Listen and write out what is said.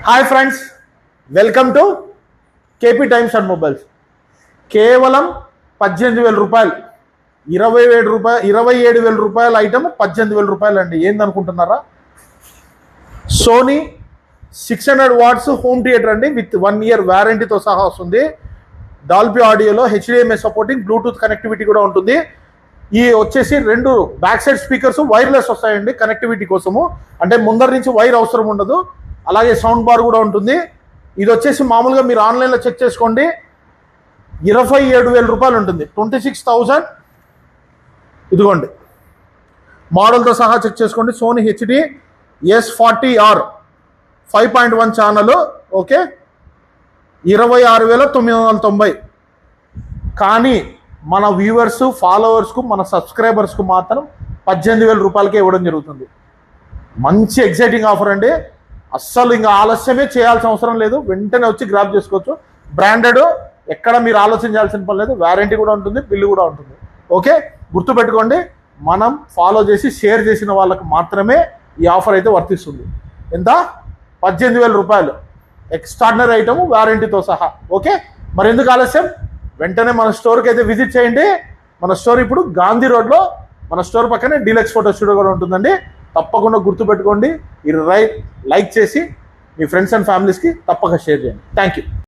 Hi friends, welcome to KP times and mobiles. కేవలం 18,000 రూపాయలు, 27,000 రూపాయల ఐటమ్ 18,000 రూపాయలు అండి. ఏందనుకుంటున్నారా? సోనీ 600 వాట్స్ హోమ్ థియేటర్ అండి, విత్ 1 ఇయర్ వారంటీతో సహా వస్తుంది. డాల్బీ ఆడియోలో HDMI సపోర్టింగ్, బ్లూటూత్ కనెక్టివిటీ కూడా ఉంటుంది. ఈ వచ్చేసి 2 బ్యాక్ సైడ్ స్పీకర్స్ వైర్లెస్ వస్తాయండి కనెక్టివిటీ కోసము, అంటే ముందర నుంచి వైర్ అవసరం ఉండదు. అలాగే సౌండ్ బార్ కూడా ఉంటుంది. ఇది వచ్చేసి మామూలుగా మీరు ఆన్లైన్లో చెక్ చేసుకోండి, 27,000 రూపాయలు ఉంటుంది. 26,000. ఇదిగోండి మోడల్తో సహా చెక్ చేసుకోండి. Sony HD S40R 5.1 channel, okay, 26,990. కానీ మన వ్యూవర్స్, ఫాలోవర్స్కు, మన సబ్స్క్రైబర్స్కు మాత్రం 18,000 రూపాయలకే ఇవ్వడం జరుగుతుంది. మంచి ఎగ్జైటింగ్ ఆఫర్ అండి. అస్సలు ఇంకా ఆలస్యమే చేయాల్సిన అవసరం లేదు, వెంటనే వచ్చి గ్రాప్ చేసుకోవచ్చు. బ్రాండెడ్, ఎక్కడ మీరు ఆలోచించాల్సిన పని లేదు. వారంటీ కూడా ఉంటుంది, బిల్లు కూడా ఉంటుంది. ఓకే, గుర్తుపెట్టుకోండి, మనం ఫాలో చేసి షేర్ చేసిన వాళ్ళకి మాత్రమే ఈ ఆఫర్ అయితే వర్తిస్తుంది. ఎంత? 18,000 రూపాయలు, ఎక్స్ట్రాడినరీ ఐటమ్, వారంటీతో సహా. ఓకే, మరి ఎందుకు ఆలస్యం? వెంటనే మన స్టోర్కి అయితే విజిట్ చేయండి. మన స్టోర్ ఇప్పుడు గాంధీ రోడ్లో, మన స్టోర్ పక్కనే డీలక్స్ ఫోటో స్టూడియో కూడా ఉంటుందండి. తప్పకుండా గుర్తుపెట్టుకోండి. ఈ లైక్ చేసి మీ ఫ్రెండ్స్ అండ్ ఫ్యామిలీస్కి తప్పక షేర్ చేయండి. Thank you.